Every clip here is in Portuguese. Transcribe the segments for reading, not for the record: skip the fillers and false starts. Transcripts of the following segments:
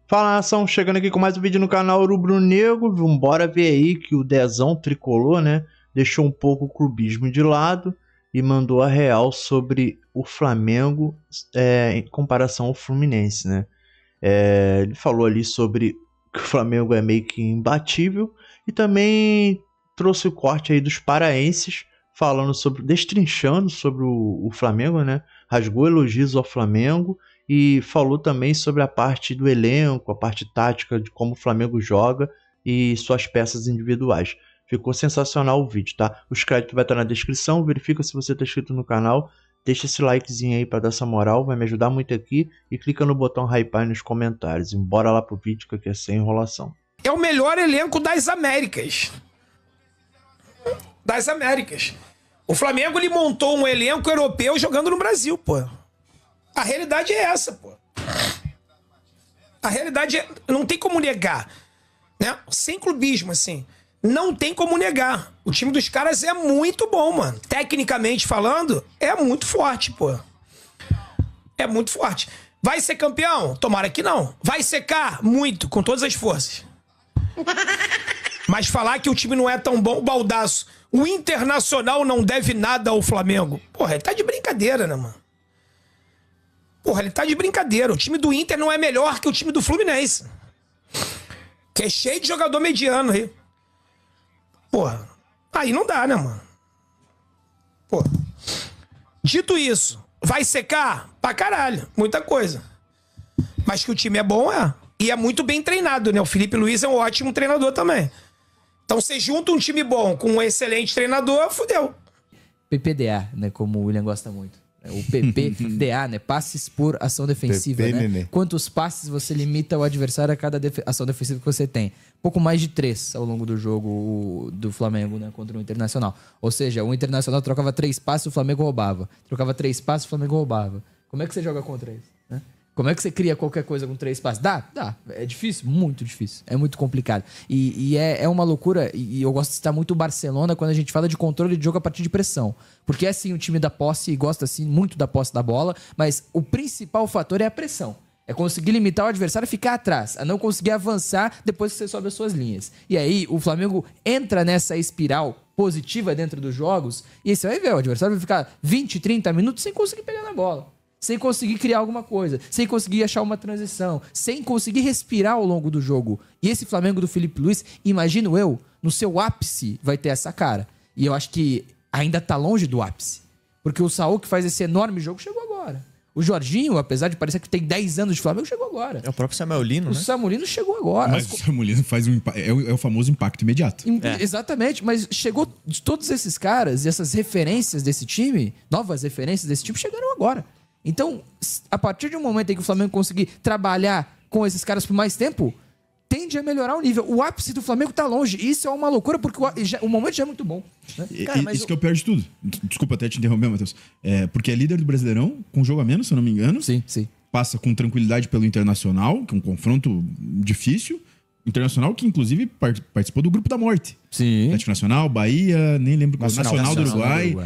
Fala, nação, chegando aqui com mais um vídeo no canal Rubro Negro. Vambora ver aí que o Dezão tricolor, né, deixou um pouco o clubismo de lado e mandou a real sobre o Flamengo em comparação ao Fluminense, né. Ele falou ali sobre que o Flamengo é meio que imbatível e também trouxe o corte aí dos paraenses falando sobre, destrinchando sobre o Flamengo, né, rasgou elogios ao Flamengo. E falou também sobre a parte do elenco, a parte tática de como o Flamengo joga e suas peças individuais. Ficou sensacional o vídeo, tá? Os créditos vai estar na descrição, verifica se você está inscrito no canal, deixa esse likezinho aí para dar essa moral, vai me ajudar muito aqui e clica no botão hype aí nos comentários. E bora lá pro vídeo que aqui é sem enrolação. É o melhor elenco das Américas. Das Américas. O Flamengo ele montou um elenco europeu jogando no Brasil, pô. A realidade é essa, pô. A realidade é... Não tem como negar, né? Sem clubismo, assim. Não tem como negar. O time dos caras é muito bom, mano. Tecnicamente falando, é muito forte, pô. É muito forte. Vai ser campeão? Tomara que não. Vai secar? Muito, com todas as forças. Mas falar que o time não é tão bom, baldaço. O Internacional não deve nada ao Flamengo. Porra, ele tá de brincadeira, né, mano? Porra, ele tá de brincadeira. O time do Inter não é melhor que o time do Fluminense. Que é cheio de jogador mediano aí. Porra, aí não dá, né, mano? Porra. Dito isso, vai secar? Pra caralho. Muita coisa. Mas que o time é bom, é. E é muito bem treinado, né? O Felipe Luiz é um ótimo treinador também. Então você junta um time bom com um excelente treinador, fudeu. PPDA, né? Como o William gosta muito. O PPDA, né? Passes por ação defensiva, né? Quantos passes você limita o adversário a cada ação defensiva que você tem? Pouco mais de 3 ao longo do jogo do Flamengo, né? Contra o Internacional. Ou seja, o Internacional trocava 3 passes, o Flamengo roubava. Trocava 3 passes, o Flamengo roubava. Como é que você joga contra isso, né? Como é que você cria qualquer coisa com 3 passes? Dá. É difícil? Muito difícil. É muito complicado. E é uma loucura. E eu gosto de citar muito o Barcelona quando a gente fala de controle de jogo a partir de pressão. Porque é sim o time da posse e gosta sim muito da posse da bola, mas o principal fator é a pressão. É conseguir limitar o adversário e ficar atrás, a não conseguir avançar depois que você sobe as suas linhas. E aí o Flamengo entra nessa espiral positiva dentro dos jogos e aí você vai ver, o adversário vai ficar 20, 30 minutos sem conseguir pegar na bola. Sem conseguir criar alguma coisa, sem conseguir achar uma transição, sem conseguir respirar ao longo do jogo. E esse Flamengo do Felipe Luiz, imagino eu, no seu ápice vai ter essa cara. E eu acho que ainda tá longe do ápice. Porque o Saúl, que faz esse enorme jogo, chegou agora. O Jorginho, apesar de parecer que tem 10 anos de Flamengo, chegou agora. É o próprio Samuel Lino, né? O Samuel Lino chegou agora. Mas o Samuel Lino faz é o famoso impacto imediato. Exatamente, mas chegou de todos esses caras e essas referências desse time, novas referências desse time, chegaram agora. Então, a partir de um momento em que o Flamengo conseguir trabalhar com esses caras por mais tempo, tende a melhorar o nível. O ápice do Flamengo tá longe. Isso é uma loucura, porque o momento já é muito bom. Né? Cara, isso que é o pior de tudo. Desculpa até te interromper, Matheus. Porque é líder do Brasileirão, com jogo a menos, se eu não me engano. Sim. Passa com tranquilidade pelo Internacional, que é um confronto difícil. Internacional que, inclusive, participou do Grupo da Morte. Sim. Atlético Nacional, Bahia, nem lembro qual. Nacional do Uruguai.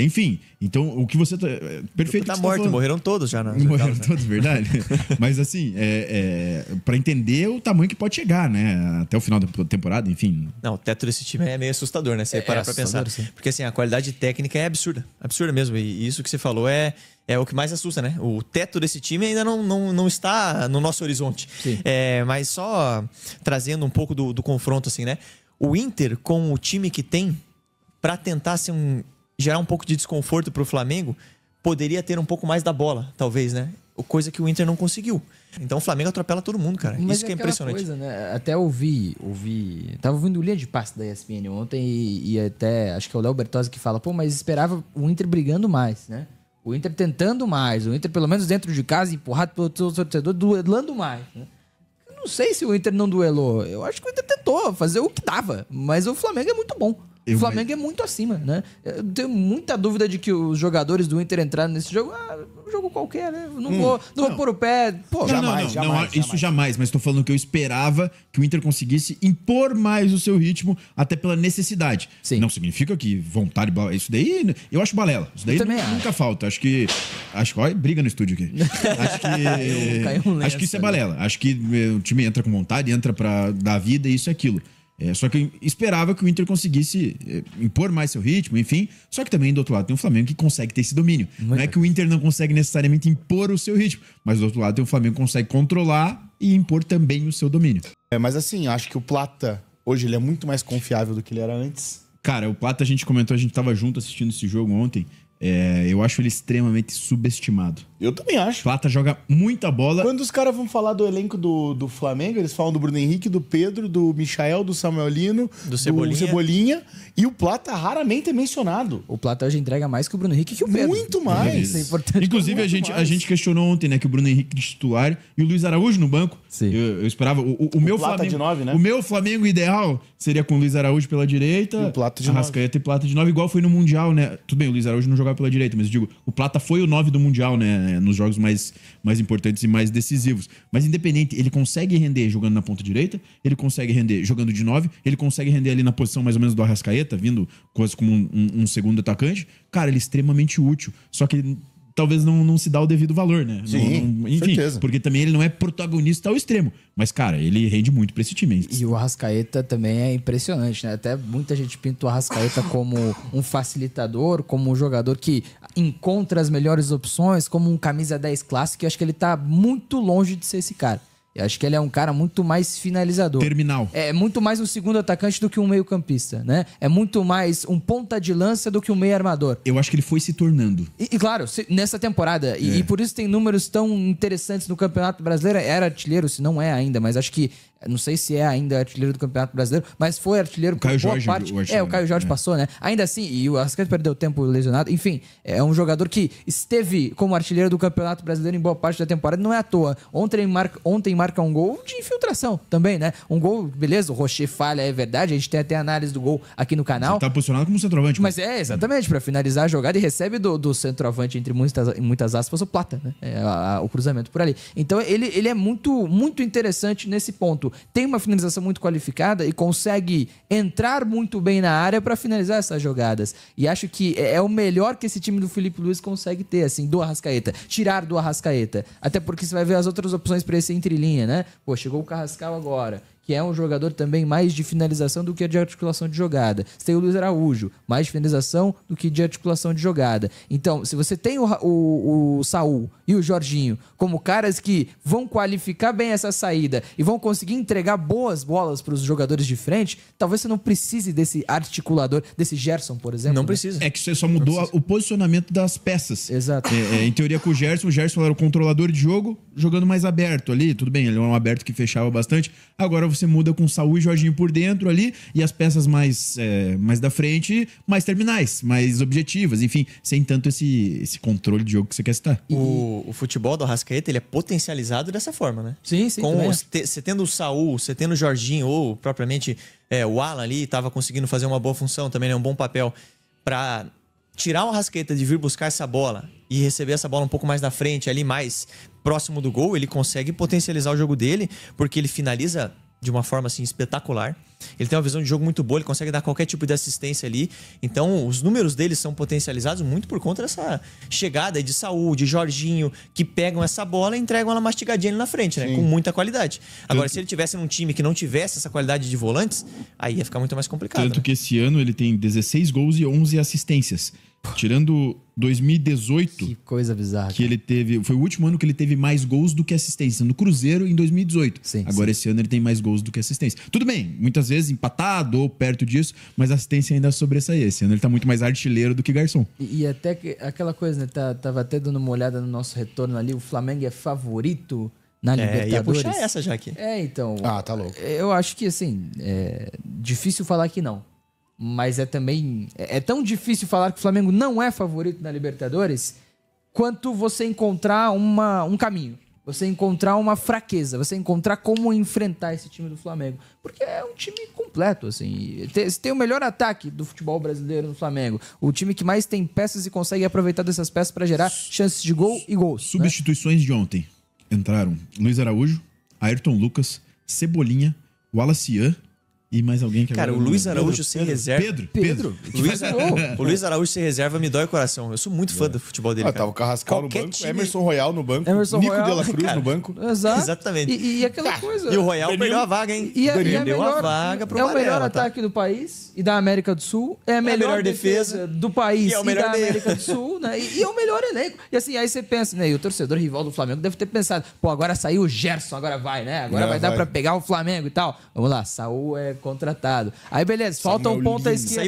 Enfim, então o que você tá... Perfeito. Grupo da Morte, morreram todos já. Morreram todos, verdade. Mas assim, pra entender o tamanho que pode chegar, né? Até o final da temporada, enfim. Não, o teto desse time é meio assustador, né? Você parar pra pensar. Sim. Porque assim, a qualidade técnica é absurda. Absurda mesmo. E isso que você falou é o que mais assusta, né? O teto desse time ainda não está no nosso horizonte. Mas só trazendo um pouco do confronto, assim, né? O Inter, com o time que tem, pra tentar gerar um pouco de desconforto pro Flamengo, poderia ter um pouco mais da bola, talvez, né? Coisa que o Inter não conseguiu. Então o Flamengo atropela todo mundo, cara. Mas isso que é impressionante. Coisa, né? Até ouvi. Tava ouvindo linha de passe da ESPN ontem e até acho que é o Léo Bertozzi que fala, mas esperava o Inter brigando mais, né? O Inter tentando mais, o Inter pelo menos dentro de casa, empurrado pelo torcedor, duelando mais, né? Eu não sei se o Inter não duelou. Eu acho que o Inter tentou fazer o que dava, mas o Flamengo é muito bom. O Flamengo é muito acima, né? Eu tenho muita dúvida de que os jogadores do Inter entraram nesse jogo. Um jogo qualquer, né? Não vou pôr o pé. Pô, jamais. Isso jamais. Mas tô falando que eu esperava que o Inter conseguisse impor mais o seu ritmo, até pela necessidade. Sim. Não significa que vontade. Isso daí, eu acho balela. Isso daí nunca falta. Acho que. Olha, briga no estúdio aqui. Acho que isso é balela. Acho que o time entra com vontade, entra pra dar vida e isso é aquilo. Só que eu esperava que o Inter conseguisse impor mais seu ritmo, enfim. Só que também, do outro lado, tem o Flamengo que consegue ter esse domínio. Não é que o Inter não consegue necessariamente impor o seu ritmo, mas do outro lado tem o Flamengo que consegue controlar e impor também o seu domínio. Mas assim, acho que o Plata, hoje, ele é muito mais confiável do que ele era antes. Cara, o Plata, a gente comentou, a gente tava junto assistindo esse jogo ontem. Eu acho ele extremamente subestimado. Eu também acho. Plata joga muita bola. Quando os caras vão falar do elenco do Flamengo, eles falam do Bruno Henrique, do Pedro, do Michael, do Samuel Lino, do Cebolinha. E o Plata raramente é mencionado. O Plata hoje entrega mais que o Bruno Henrique e que o Pedro. Muito mais. Isso é importante. Inclusive, a gente questionou ontem, né, que o Bruno Henrique de titular e o Luiz Araújo no banco. Sim. Eu esperava. O meu Plata Flamengo, de 9, né? O meu Flamengo ideal seria com o Luiz Araújo pela direita. E o Plata de 9. E Plata de 9, igual foi no Mundial, né? Tudo bem, o Luiz Araújo não jogava pela direita, mas eu digo, o Plata foi o 9 do Mundial, né? Nos jogos mais importantes e mais decisivos. Mas independente, ele consegue render jogando na ponta direita, ele consegue render jogando de 9, ele consegue render ali na posição mais ou menos do Arrascaeta, vindo quase como um segundo atacante. Cara, ele é extremamente útil. Só que ele talvez não se dá o devido valor, né? Sim, enfim, certeza. Porque também ele não é protagonista ao extremo. Mas, cara, ele rende muito pra esse time. E o Arrascaeta também é impressionante, né? Até muita gente pinta o Arrascaeta como um facilitador, como um jogador que encontra as melhores opções, como um camisa 10 clássico. Eu acho que ele tá muito longe de ser esse cara. Eu acho que ele é um cara muito mais finalizador. Terminal. É muito mais um segundo atacante do que um meio-campista, né? É muito mais um ponta de lança do que um meio-armador. Eu acho que ele foi se tornando. E claro, nessa temporada. E por isso tem números tão interessantes no Campeonato Brasileiro. Era artilheiro, se não é ainda, mas acho que... Não sei se é ainda artilheiro do Campeonato Brasileiro, mas foi artilheiro por boa parte. O Caio Jorge passou, né? Ainda assim, e o Arrascaeta perdeu tempo lesionado. Enfim, é um jogador que esteve como artilheiro do Campeonato Brasileiro em boa parte da temporada. Não é à toa. Ontem marca um gol de infiltração também, né? Um gol, beleza, o Rocher falha, é verdade. A gente tem até análise do gol aqui no canal. Ele tá posicionado como centroavante. Mas exatamente, pra finalizar a jogada e recebe do centroavante, entre muitas aspas, o Plata, né? O cruzamento por ali. Então, ele é muito, muito interessante nesse ponto. Tem uma finalização muito qualificada e consegue entrar muito bem na área para finalizar essas jogadas. E acho que é o melhor que esse time do Felipe Luiz consegue ter, assim, do Arrascaeta. Tirar do Arrascaeta. Até porque você vai ver as outras opções para esse entrelinha, né? Pô, chegou o Carrascal agora, que é um jogador também mais de finalização do que de articulação de jogada. Você tem o Luiz Araújo, mais de finalização do que de articulação de jogada. Então, se você tem o Saul e o Jorginho como caras que vão qualificar bem essa saída e vão conseguir entregar boas bolas para os jogadores de frente, talvez você não precise desse articulador, desse Gerson, por exemplo. Não precisa. É que você só mudou o posicionamento das peças. Exato. Em teoria, com o Gerson era o controlador de jogo, jogando mais aberto ali. Tudo bem, ele é um aberto que fechava bastante. Agora você muda com Saúl e Jorginho por dentro ali e as peças mais da frente, mais terminais, mais objetivas, enfim, sem tanto esse controle de jogo que você quer citar. O futebol do Arrascaeta, ele é potencializado dessa forma, né? Sim. Você tendo o Saúl, você tendo o Jorginho, ou propriamente o Alan ali, estava conseguindo fazer uma boa função também, né? Um bom papel para tirar o Arrascaeta de vir buscar essa bola e receber essa bola um pouco mais na frente, ali mais próximo do gol, ele consegue potencializar o jogo dele, porque ele finaliza de uma forma assim espetacular. Ele tem uma visão de jogo muito boa, ele consegue dar qualquer tipo de assistência ali. Então, os números dele são potencializados muito por conta dessa chegada de Saúl, de Jorginho, que pegam essa bola e entregam ela mastigadinha ali na frente, né? Com muita qualidade. Agora, se ele tivesse num time que não tivesse essa qualidade de volantes, aí ia ficar muito mais complicado. Tanto que esse ano ele tem 16 gols e 11 assistências. Tirando 2018, que coisa bizarra. Que ele teve, foi o último ano que ele teve mais gols do que assistência. No Cruzeiro, em 2018. Agora, esse ano, ele tem mais gols do que assistência. Tudo bem, muitas vezes empatado ou perto disso, mas a assistência ainda sobressair. Esse ano ele tá muito mais artilheiro do que garçom. E até que, aquela coisa, né? Tava até dando uma olhada no nosso retorno ali. O Flamengo é favorito na Libertadores. Ia puxar essa já aqui. Então. Tá louco. Eu acho que, assim, é difícil falar que não. Mas é também... É tão difícil falar que o Flamengo não é favorito na Libertadores quanto você encontrar um caminho. Você encontrar uma fraqueza, você encontrar como enfrentar esse time do Flamengo. Porque é um time completo, assim. Você tem o melhor ataque do futebol brasileiro no Flamengo. O time que mais tem peças e consegue aproveitar dessas peças para gerar chances de gol e gols. Substituições de ontem. Entraram Luiz Araújo, Ayrton Lucas, Cebolinha, Wallace Ian e mais alguém que Cara, o Luiz Araújo sem reserva. Pedro. O Luiz Araújo sem reserva me dói o coração. Eu sou muito fã do futebol dele. Tava o Carrascal no banco, Emerson Royal no banco, Emerson Nico Royal, de la Cruz no banco. Exatamente. E aquela coisa. E o Royal perdeu a vaga, hein? Deu a vaga pro Varela. É o melhor ataque do país e da América do Sul. É a melhor defesa do país e da América do Sul, né? E é o melhor elenco. E assim, aí você pensa, né? E o torcedor rival do Flamengo deve ter pensado, pô, agora saiu o Gerson, agora vai, né? Agora vai dar pra pegar o Flamengo e tal. Vamos lá, Saúl é contratado. Aí, beleza, falta um ponto à esquerda.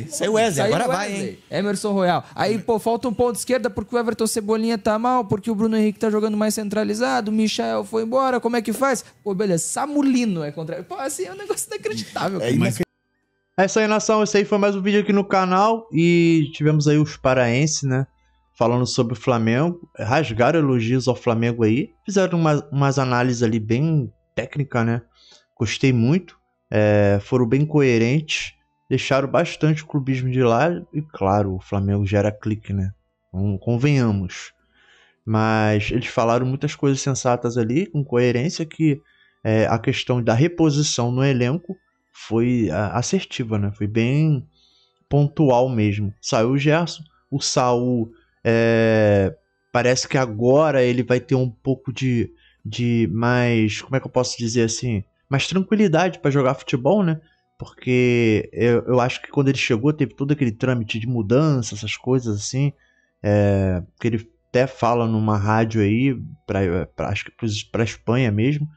Saiu Wesley, agora vai, hein? Emerson Royal. Aí, pô, falta um ponto à esquerda porque o Everton Cebolinha tá mal, porque o Bruno Henrique tá jogando mais centralizado, o Michael foi embora, como é que faz? Pô, beleza, Samulino é contra... Pô, assim, é um negócio inacreditável. É isso aí, nação. Esse aí foi mais um vídeo aqui no canal e tivemos aí os paraenses, né? Falando sobre o Flamengo. Rasgaram elogios ao Flamengo aí. Fizeram umas análises ali bem técnicas, né? Gostei muito. Foram bem coerentes, deixaram bastante o clubismo de lado e, claro, o Flamengo gera clique, né? Convenhamos. Mas eles falaram muitas coisas sensatas ali, com coerência, que a questão da reposição no elenco foi assertiva, né? Foi bem pontual mesmo. Saiu o Gerson, o Saúl parece que agora ele vai ter um pouco de mais, como é que eu posso dizer assim? Mais tranquilidade para jogar futebol, né? Porque eu acho que quando ele chegou teve todo aquele trâmite de mudança, essas coisas assim, que ele até fala numa rádio aí, acho que para a Espanha mesmo,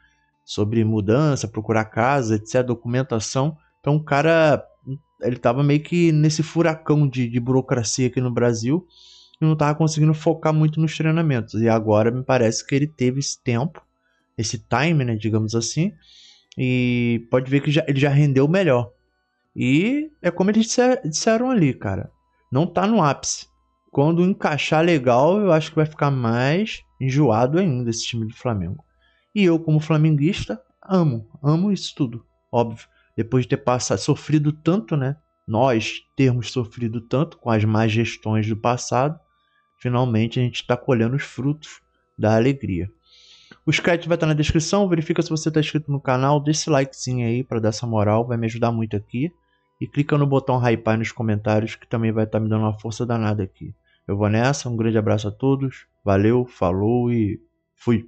sobre mudança, procurar casa, etc, documentação. Então o cara, ele tava meio que nesse furacão de burocracia aqui no Brasil e não tava conseguindo focar muito nos treinamentos. E agora me parece que ele teve esse tempo, esse time, né, digamos assim, e pode ver que ele já rendeu melhor. E é como eles disseram ali, cara. Não tá no ápice. Quando encaixar legal, eu acho que vai ficar mais enjoado ainda esse time do Flamengo. E eu, como flamenguista, amo isso tudo. Óbvio. Depois de ter sofrido tanto, né? Nós termos sofrido tanto com as más gestões do passado, finalmente a gente está colhendo os frutos da alegria. O Skype vai estar na descrição, verifica se você está inscrito no canal, deixa esse likezinho aí para dar essa moral, vai me ajudar muito aqui. E clica no botão hypar nos comentários que também vai estar me dando uma força danada aqui. Eu vou nessa, um grande abraço a todos, valeu, falou e fui!